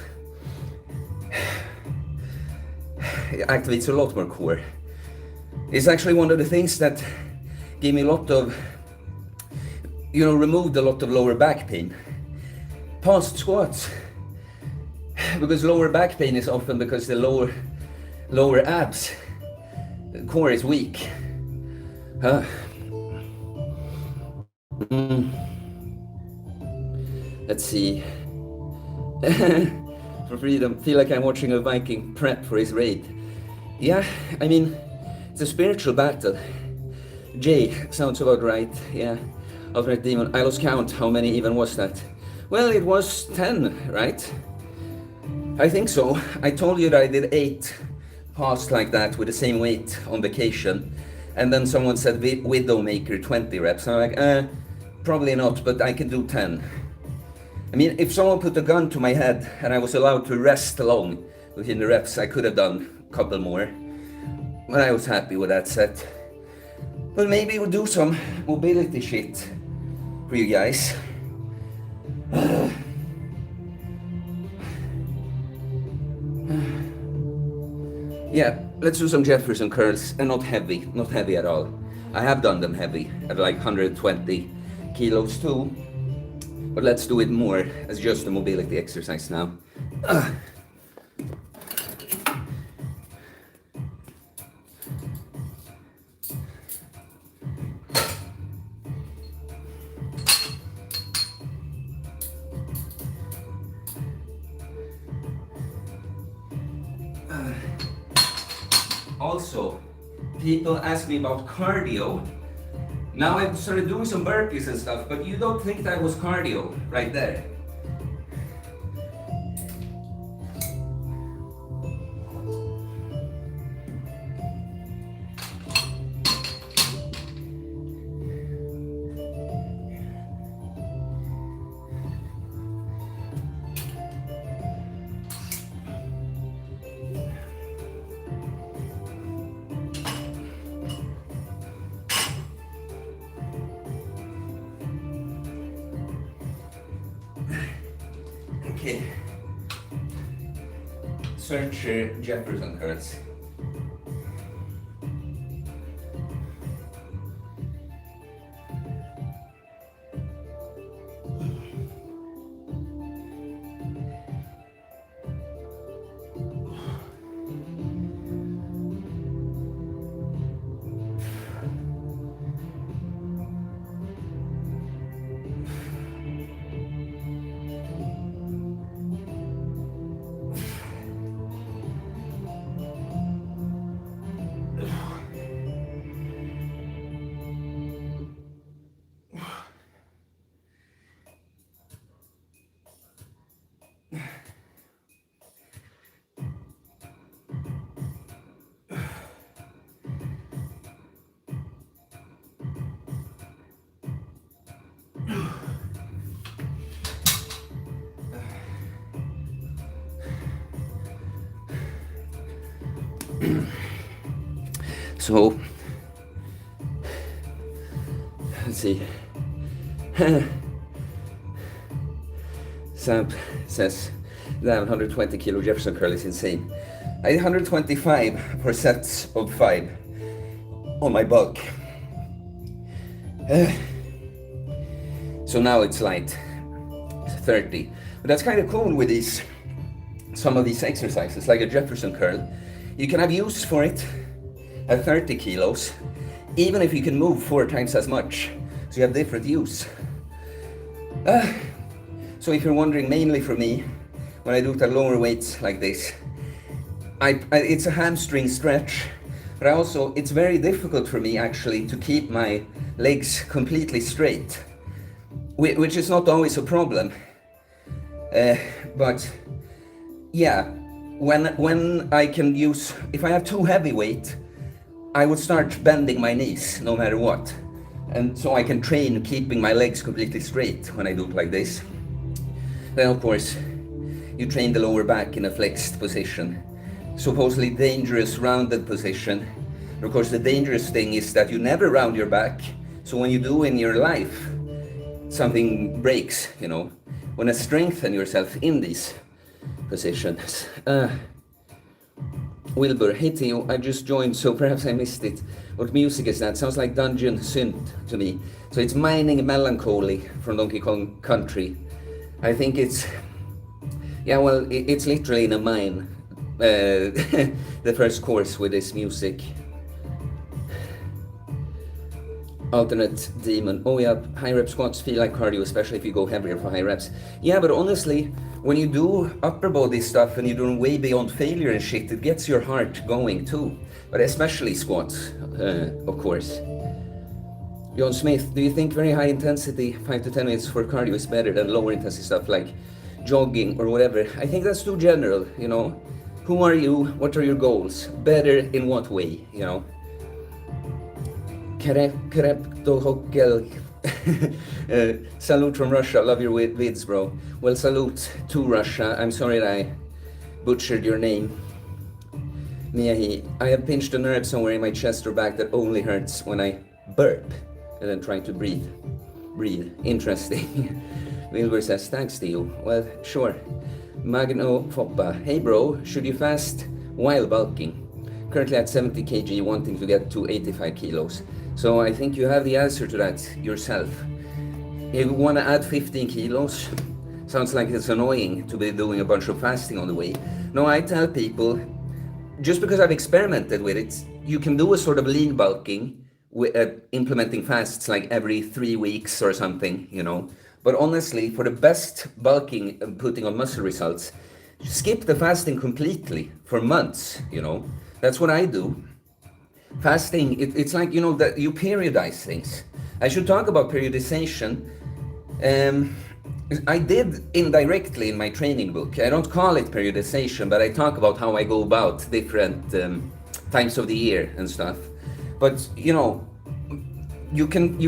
It activates a lot more core. It's actually one of the things that gave me a lot of, you know, removed a lot of lower back pain. Past squats. Because lower back pain is often because the lower abs, the core is weak. Let's see. For freedom, feel like I'm watching a Viking prep for his raid. Yeah, I mean, it's a spiritual battle. Jay, sounds about right, yeah. Ultimate Demon, I lost count, how many even was that? Well, it was 10, right? I think so. I told you that I did 8 past like that with the same weight on vacation. And then someone said Widowmaker 20 reps. I'm like, probably not, but I can do 10. I mean, if someone put a gun to my head and I was allowed to rest alone within the reps, I could have done a couple more. But I was happy with that set. But maybe we'll do some mobility shit for you guys. Yeah, let's do some Jefferson curls, and not heavy at all. I have done them heavy at like 120 kilos too, but let's do it more as just a mobility exercise now. Also, people ask me about cardio. Now I've started doing some burpees and stuff, but you don't think that was cardio right there. Okay. Search Jefferson curls. So, let's see. Sam says that 120 kilo Jefferson curl is insane. I did 125 for sets of 5 on my bulk. So now it's light, 30. But that's kind of cool with some of these exercises, like a Jefferson curl. You can have use for it at 30 kilos, even if you can move 4 times as much. So you have different use. So if you're wondering, mainly for me, when I do it at lower weights like this, it's a hamstring stretch, but it's very difficult for me actually to keep my legs completely straight, which is not always a problem. But yeah, when I can use, if I have too heavy weight, I would start bending my knees no matter what. And so I can train keeping my legs completely straight when I do it like this. Then of course, you train the lower back in a flexed position. Supposedly dangerous rounded position. Of course, the dangerous thing is that you never round your back. So when you do in your life, something breaks, you know. When you strengthen yourself in these positions. Wilbur, hey Theo, I just joined, so perhaps I missed it. What music is that? Sounds like Dungeon Synth to me. So it's Mining Melancholy from Donkey Kong Country. I think it's, yeah, well, it's literally in a mine. The first course with this music. Alternate demon. Oh yeah, high rep squats feel like cardio, especially if you go heavier for high reps. Yeah, but honestly, when you do upper body stuff and you're doing way beyond failure and shit, it gets your heart going too. But especially squats, of course. John Smith, do you think very high intensity, 5 to 10 minutes for cardio is better than lower intensity stuff like jogging or whatever? I think that's too general, you know. Who are you? What are your goals? Better in what way, you know? Salute from Russia, love your vids, bro. Well, salute to Russia. I'm sorry that I butchered your name. Miyahi, I have pinched a nerve somewhere in my chest or back that only hurts when I burp, and then try to breathe. Interesting. Wilbur says, thanks Theo. Well, sure. Magno Foppa, hey bro, should you fast while bulking? Currently at 70 kg, wanting to get to 85 kilos. So I think you have the answer to that yourself. If you want to add 15 kilos, sounds like it's annoying to be doing a bunch of fasting on the way. No, I tell people, just because I've experimented with it, you can do a sort of lean bulking with implementing fasts like every 3 weeks or something, you know. But honestly, for the best bulking and putting on muscle results, skip the fasting completely for months, you know. That's what I do. Fasting, it's like, you know, that you periodize things. I should talk about periodization. I did indirectly in my training book. I don't call it periodization, but I talk about how I go about different times of the year and stuff. But, you know, you can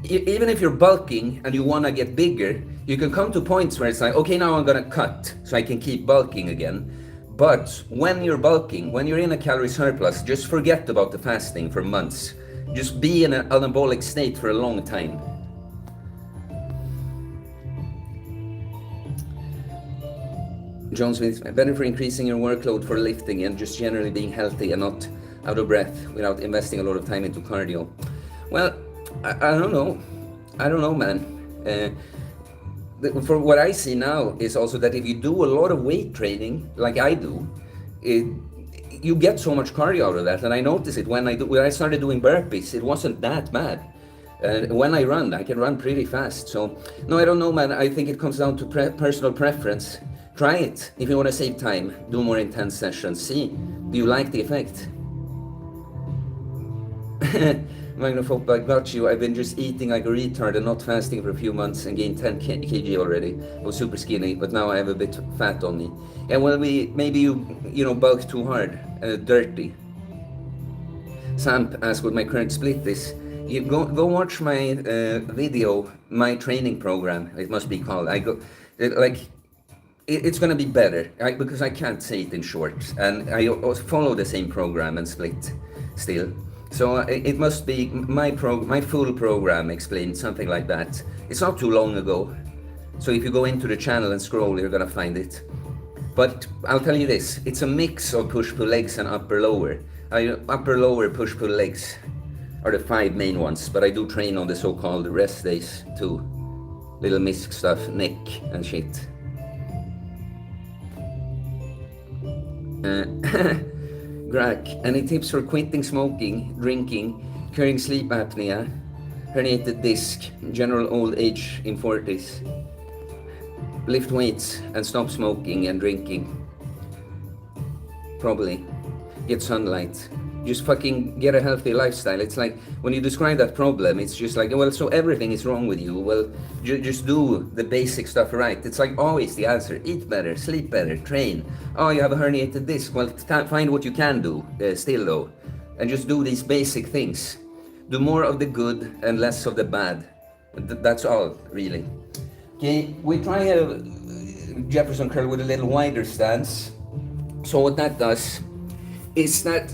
even if you're bulking and you want to get bigger, you can come to points where it's like, okay, now I'm going to cut so I can keep bulking again. But when you're bulking, when you're in a calorie surplus, just forget about the fasting for months. Just be in an anabolic state for a long time. John Smith, better for increasing your workload for lifting and just generally being healthy and not out of breath without investing a lot of time into cardio. Well, I don't know, man. For what I see now is also that if you do a lot of weight training, like I do, you get so much cardio out of that. And I notice it when I started doing burpees, it wasn't that bad. When I run, I can run pretty fast. So, no, I don't know, man. I think it comes down to personal preference. Try it if you want to save time. Do more intense sessions. See, do you like the effect? Magnophobe, I got you. I've been just eating like a retard and not fasting for a few months and gained 10 kg already. I was super skinny, but now I have a bit fat on me. And well, maybe you bulk too hard, dirty. Samp asked what my current split is. You go watch my video, my training program. It must be called. It's gonna be better because I can't say it in short, and I follow the same program and split still. So it must be my full program explained, something like that. It's not too long ago, so if you go into the channel and scroll, you're gonna find it. But I'll tell you this: it's a mix of push-pull legs and upper-lower. Upper-lower, push-pull legs are the 5 main ones, but I do train on the so-called rest days too. Little misc stuff, neck and shit. Grack, any tips for quitting smoking, drinking, curing sleep apnea, herniated disc, general old age in 40s? Lift weights and stop smoking and drinking. Probably. Get sunlight. Just fucking get a healthy lifestyle. It's like when you describe that problem, it's just like, well, so everything is wrong with you. Well, just do the basic stuff right. It's like always the answer: eat better, sleep better, train. Oh, you have a herniated disc. Well, find what you can do still though, and just do these basic things. Do more of the good and less of the bad. That's all, really. Okay, we try a Jefferson curl with a little wider stance. So what that does is that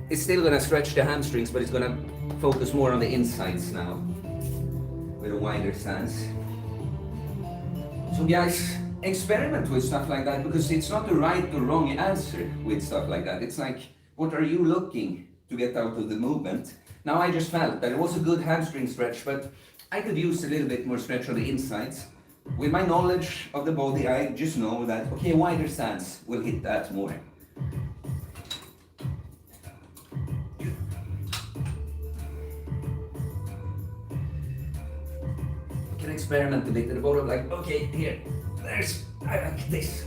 it's still gonna stretch the hamstrings, but it's gonna focus more on the insides now with a wider stance. So guys, experiment with stuff like that, because it's not the right or wrong answer with stuff like that. It's like, what are you looking to get out of the movement? Now I just felt that it was a good hamstring stretch, but I could use a little bit more stretch on the insides. With my knowledge of the body, I just know that, okay, wider stance will hit that more. Experiment a bit at the bottom, like, okay, here, I like this.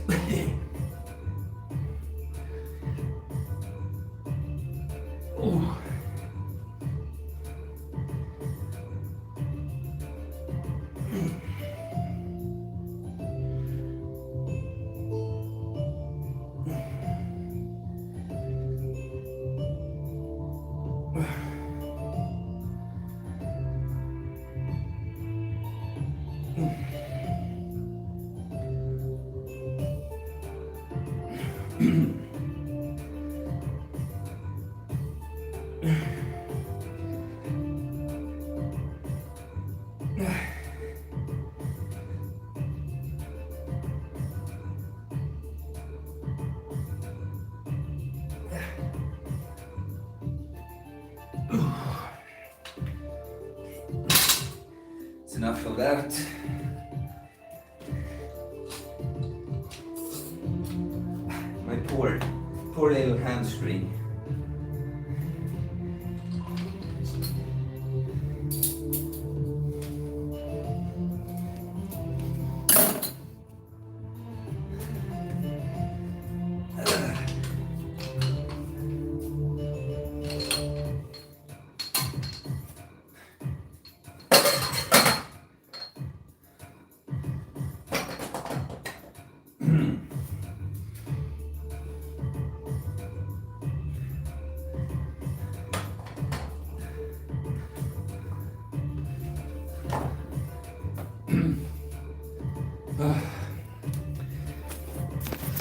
Oh. enough of that. My poor little hamstring.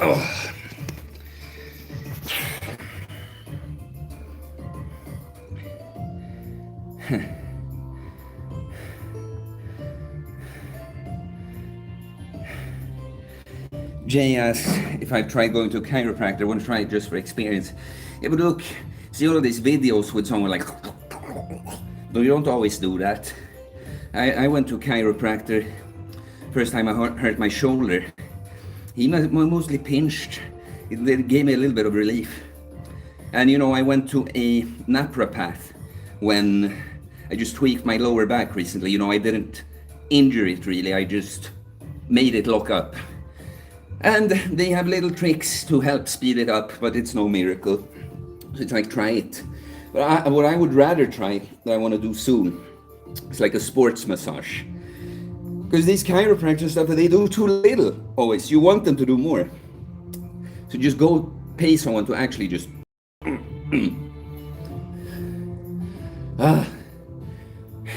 Oh. Jay asks if I've tried going to a chiropractor. I want to try it just for experience. Yeah, but look, see all of these videos with someone like, but you don't always do that. I went to a chiropractor first time I hurt my shoulder. He mostly pinched. It gave me a little bit of relief. And you know, I went to a napropath when I just tweaked my lower back recently. You know, I didn't injure it really, I just made it lock up. And they have little tricks to help speed it up, but it's no miracle. So it's like, try it. But what I would rather try, that I want to do soon, it's like a sports massage. Because these chiropractor stuff, they do too little always. You want them to do more. So just go pay someone to actually just...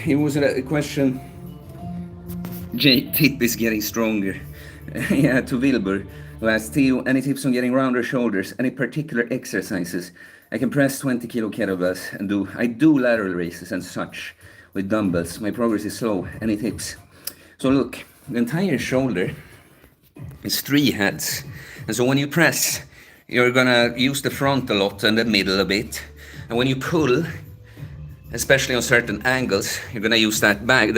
It was a question. Jake tip is getting stronger. Yeah, to Wilbur, who asked, Theo, any tips on getting rounder shoulders? Any particular exercises? I can press 20 kilo kettlebells and I do lateral raises and such with dumbbells. My progress is slow. Any tips? So look, the entire shoulder is 3 heads. And so when you press, you're gonna use the front a lot and the middle a bit. And when you pull, especially on certain angles, you're gonna use that back.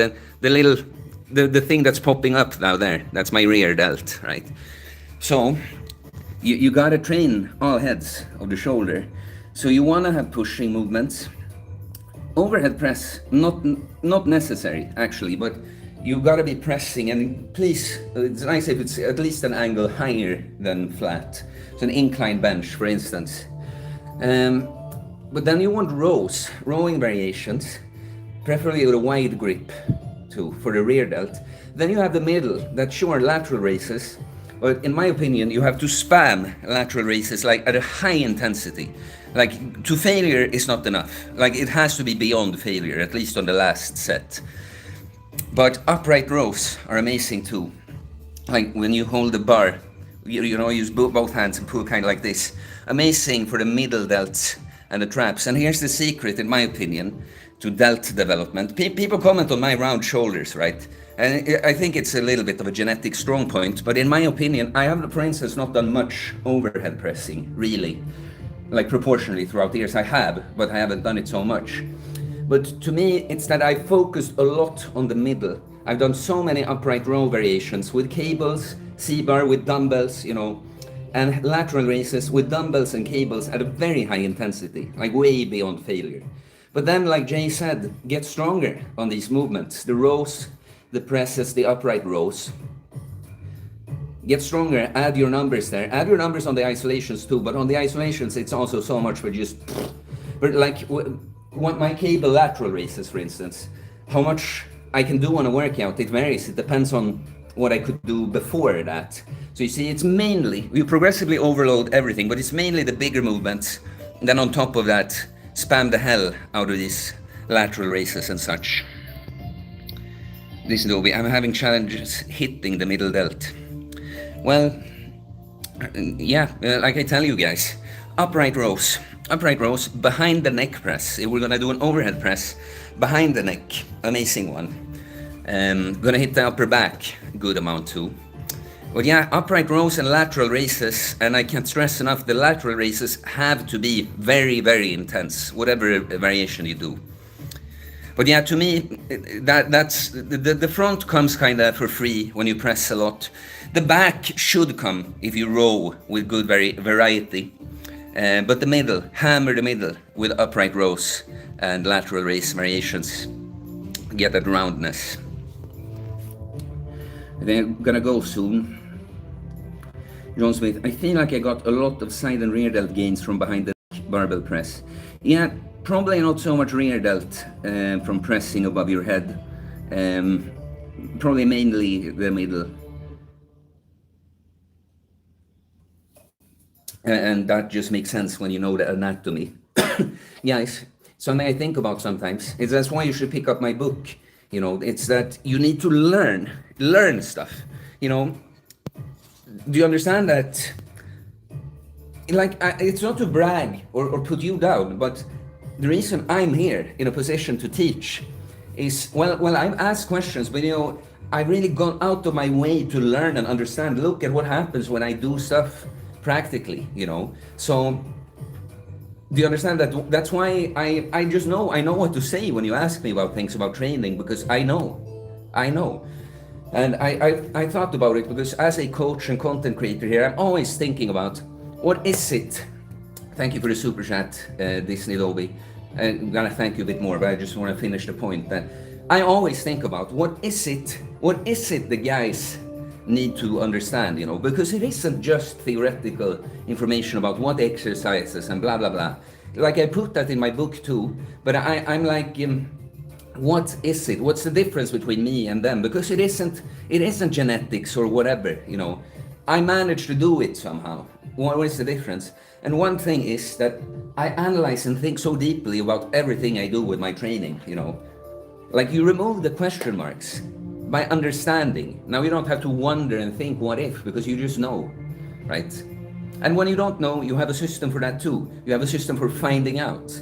The thing that's popping up now there, that's my rear delt, right? So you gotta train all heads of the shoulder. So you wanna have pushing movements. Overhead press, not necessary actually, but you gotta be pressing, and please, it's nice if it's at least an angle higher than flat. So an incline bench, for instance. But then you want rowing variations, preferably with a wide grip too, for the rear delt. Then you have the middle, that's sure lateral raises, but in my opinion, you have to spam lateral raises like at a high intensity. Like to failure is not enough. Like it has to be beyond failure, at least on the last set. But upright rows are amazing too. Like when you hold the bar, you know, use both hands and pull kind of like this. Amazing for the middle delts and the traps. And here's the secret, in my opinion, to delt development. People comment on my round shoulders, right? And I think it's a little bit of a genetic strong point, but in my opinion, I have, for instance, not done much overhead pressing, really. Like proportionally throughout the years I have, but I haven't done it so much. But to me, it's that I focused a lot on the middle. I've done so many upright row variations with cables, C-bar with dumbbells, you know, and lateral raises with dumbbells and cables at a very high intensity, like way beyond failure. But then, like Jay said, get stronger on these movements, the rows, the presses, the upright rows. Get stronger, add your numbers there. Add your numbers on the isolations too, but on the isolations, it's also so much for just, but like my cable lateral raises, for instance, how much I can do on a workout, it varies. It depends on what I could do before that. So you see, it's mainly, you progressively overload everything, but it's mainly the bigger movements. And then on top of that, spam the hell out of these lateral raises and such. Listen, Dobie, I'm having challenges hitting the middle delt. Well, yeah, like I tell you guys, upright rows behind the neck press. We're gonna do an overhead press behind the neck, amazing one. Gonna hit the upper back, good amount too. But yeah, upright rows and lateral raises, and I can't stress enough, the lateral raises have to be very, very intense, whatever variation you do. But yeah, to me, that's the front comes kind of for free when you press a lot. The back should come if you row with good variety. But the middle, hammer the middle with upright rows and lateral raise variations. Get that roundness. They're gonna go soon. John Smith, I feel like I got a lot of side and rear delt gains from behind the barbell press. Yeah, probably not so much rear delt from pressing above your head. Probably mainly the middle. And that just makes sense when you know the anatomy. Yeah, it's something I think about sometimes. That's why you should pick up my book. You know, it's that you need to learn stuff. You know, do you understand that? Like, it's not to brag or put you down, but the reason I'm here in a position to teach is, well, I've asked questions, but you know, I've really gone out of my way to learn and understand. Look at what happens when I do stuff practically, you know. So do you understand that? That's why I just know, I know what to say when you ask me about things about training, because I know. And I thought about it because as a coach and content creator here, I'm always thinking about what is it. Thank you for the super chat, Disney Dobby. I'm gonna thank you a bit more, but I just want to finish the point that I always think about what is it the guys need to understand, you know, because it isn't just theoretical information about what exercises and blah blah blah. Like I put that in my book too, but I'm like, what is it? What's the difference between me and them? Because it isn't genetics or whatever, you know. I managed to do it somehow. What is the difference? And one thing is that I analyze and think so deeply about everything I do with my training, you know. Like you remove the question marks by understanding. Now you don't have to wonder and think what if, because you just know, right? And when you don't know, you have a system for that too. You have a system for finding out.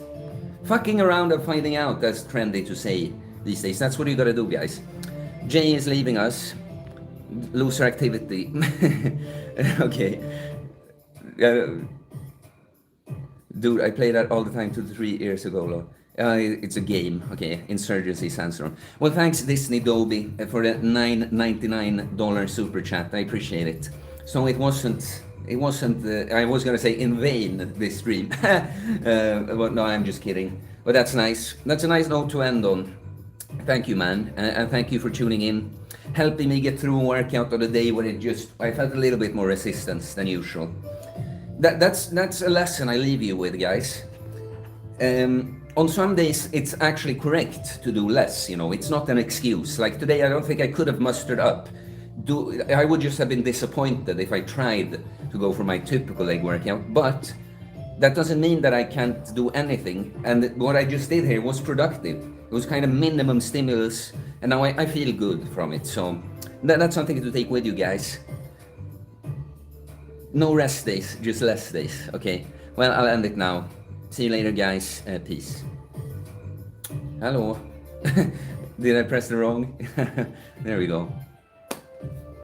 Fucking around and finding out, that's trendy to say these days. That's what you gotta do, guys. Jay is leaving us. Loser activity. Okay. Dude, I play that all the time 2 to 3 years ago. It's a game. Okay, Insurgency Sandstorm. Well, thanks Disney Dobby for the $9.99 super chat. I appreciate it. So it wasn't. I was gonna say in vain this stream, but no, I'm just kidding. But that's nice. That's a nice note to end on. Thank you, man, and thank you for tuning in, helping me get through a workout on a day when I felt a little bit more resistance than usual. That's a lesson I leave you with, guys. On some days, it's actually correct to do less. You know, it's not an excuse. Like today, I don't think I could have mustered up. I would just have been disappointed if I tried to go for my typical leg workout, but that doesn't mean that I can't do anything. And what I just did here was productive. It was kind of minimum stimulus, and now I feel good from it. So that's something to take with you, guys. No rest days, just less days. Okay, well, I'll end it now. See you later, guys. Peace. Hello. Did I press the wrong? There we go.